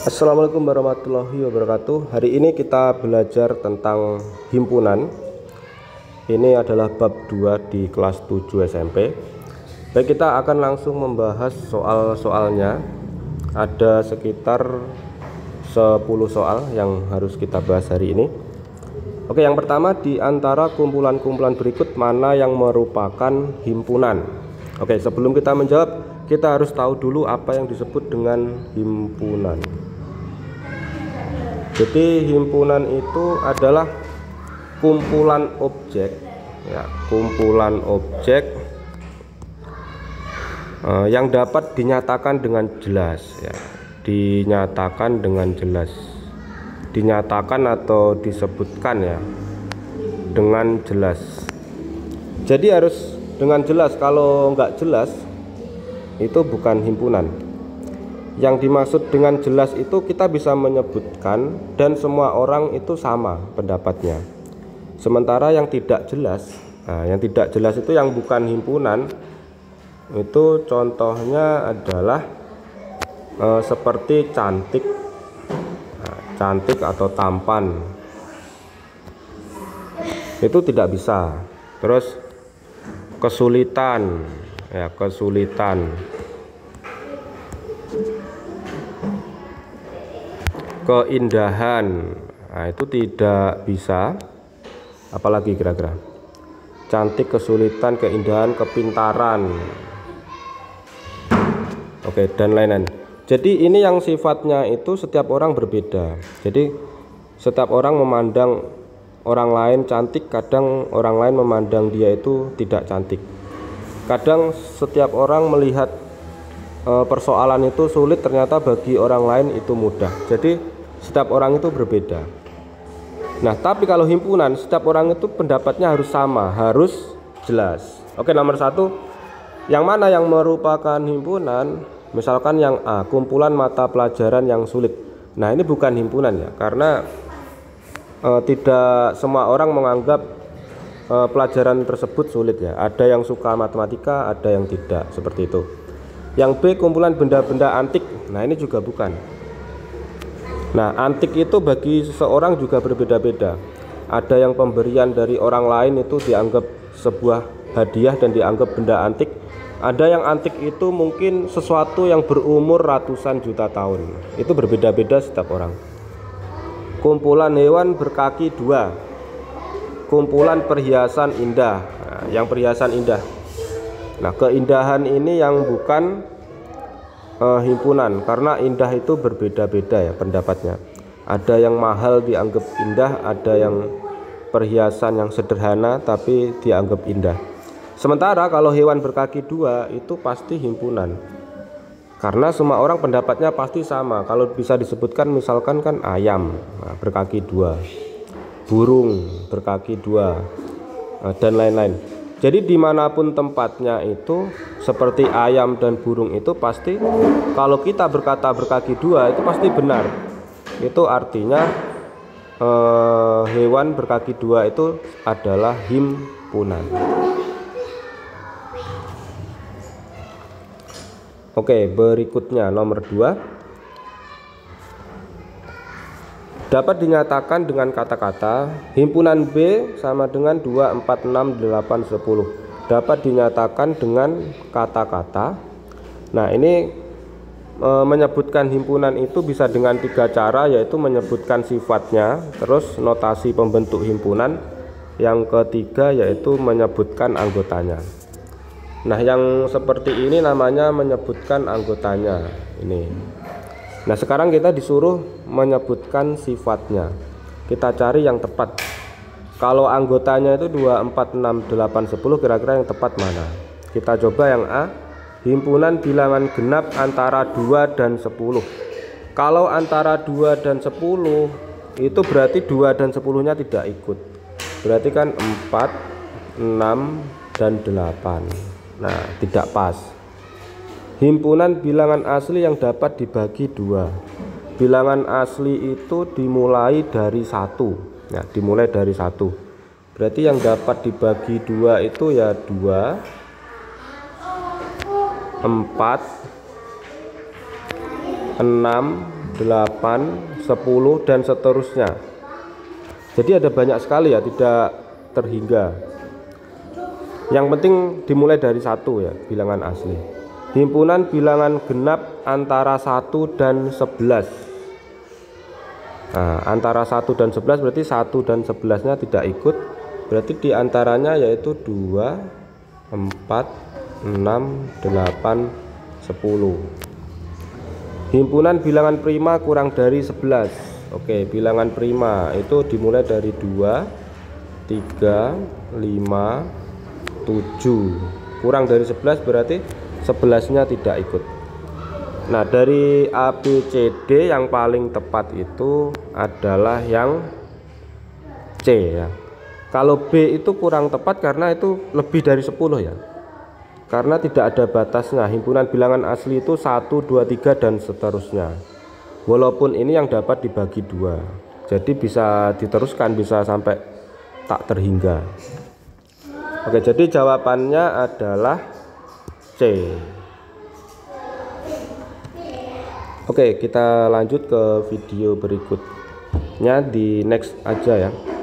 Assalamualaikum warahmatullahi wabarakatuh. Hari ini kita belajar tentang himpunan. Ini adalah bab 2 di kelas 7 SMP. Baik, kita akan langsung membahas soal-soalnya. Ada sekitar 10 soal yang harus kita bahas hari ini. Oke, yang pertama, di antara kumpulan-kumpulan berikut mana yang merupakan himpunan? Oke, sebelum kita menjawab, kita harus tahu dulu apa yang disebut dengan himpunan. Jadi himpunan itu adalah kumpulan objek, kumpulan objek yang dapat dinyatakan dengan jelas, dinyatakan dengan jelas, dinyatakan atau disebutkan dengan jelas. Jadi harus dengan jelas. Kalau nggak jelas, itu bukan himpunan. Yang dimaksud dengan jelas itu kita bisa menyebutkan dan semua orang itu sama pendapatnya. Sementara yang tidak jelas, yang tidak jelas itu yang bukan himpunan. Itu contohnya adalah seperti cantik, cantik atau tampan. Itu tidak bisa. Terus kesulitan, kesulitan. Keindahan, itu tidak bisa. Apalagi kira-kira? Cantik, kesulitan, keindahan, kepintaran, oke, dan lain-lain. Jadi ini yang sifatnya itu setiap orang berbeda. Jadi setiap orang memandang orang lain cantik, kadang orang lain memandang dia itu tidak cantik. Kadang setiap orang melihat persoalan itu sulit, ternyata bagi orang lain itu mudah. Jadi setiap orang itu berbeda. Nah, tapi kalau himpunan, setiap orang itu pendapatnya harus sama, harus jelas. Oke, nomor 1, yang mana yang merupakan himpunan? Misalkan yang A, kumpulan mata pelajaran yang sulit. Nah, ini bukan himpunan karena tidak semua orang menganggap pelajaran tersebut sulit Ada yang suka matematika, ada yang tidak, seperti itu. Yang B, kumpulan benda-benda antik. Nah, ini juga bukan. Nah, antik itu bagi seseorang juga berbeda-beda. Ada yang pemberian dari orang lain itu dianggap sebuah hadiah dan dianggap benda antik. Ada yang antik itu mungkin sesuatu yang berumur ratusan juta tahun. Itu berbeda-beda setiap orang. Kumpulan hewan berkaki 2. Kumpulan perhiasan indah. Yang perhiasan indah. Nah, keindahan ini yang bukan himpunan, karena indah itu berbeda-beda pendapatnya. Ada yang mahal dianggap indah, ada yang perhiasan yang sederhana tapi dianggap indah. Sementara kalau hewan berkaki 2 itu pasti himpunan, karena semua orang pendapatnya pasti sama. Kalau bisa disebutkan misalkan kan ayam berkaki 2, burung berkaki 2, dan lain-lain. Jadi dimanapun tempatnya itu seperti ayam dan burung itu pasti kalau kita berkata berkaki 2 itu pasti benar. Itu artinya hewan berkaki 2 itu adalah himpunan. Oke, berikutnya nomor 2. Dapat dinyatakan dengan kata-kata. Himpunan B sama dengan 2, 4, 6, 8, 10. Dapat dinyatakan dengan kata-kata. Nah, ini menyebutkan himpunan itu bisa dengan 3 cara, yaitu menyebutkan sifatnya, terus notasi pembentuk himpunan, yang ketiga yaitu menyebutkan anggotanya. Nah, yang seperti ini namanya menyebutkan anggotanya ini. Nah, sekarang kita disuruh menyebutkan sifatnya. Kita cari yang tepat. Kalau anggotanya itu 2, 4, 6, 8, 10, kira-kira yang tepat mana? Kita coba yang A. Himpunan bilangan genap antara 2 dan 10. Kalau antara 2 dan 10 itu berarti 2 dan 10-nya tidak ikut. Berarti kan 4, 6, dan 8. Nah, tidak pas. Himpunan bilangan asli yang dapat dibagi 2. Bilangan asli itu dimulai dari 1. Dimulai dari 1. Berarti yang dapat dibagi 2 itu 2, 4, 6, 8, 10 dan seterusnya. Jadi ada banyak sekali ya, tidak terhingga. Yang penting dimulai dari 1 ya, bilangan asli. Himpunan bilangan genap antara 1 dan 11. Nah, antara 1 dan 11 berarti 1 dan 11-nya tidak ikut. Berarti diantaranya yaitu 2, 4, 6, 8, 10. Himpunan bilangan prima kurang dari 11. Oke, bilangan prima itu dimulai dari 2, 3, 5, 7. Kurang dari 11 berarti 11-nya tidak ikut. Nah, dari A, B, C, D yang paling tepat itu adalah yang C ya. Kalau B itu kurang tepat karena itu lebih dari 10 ya. Karena tidak ada batasnya. Himpunan bilangan asli itu 1, 2, 3 dan seterusnya. Walaupun ini yang dapat dibagi 2. Jadi bisa diteruskan, bisa sampai tak terhingga. Oke, jadi jawabannya adalah C. Oke, kita lanjut ke video berikutnya di next aja ya.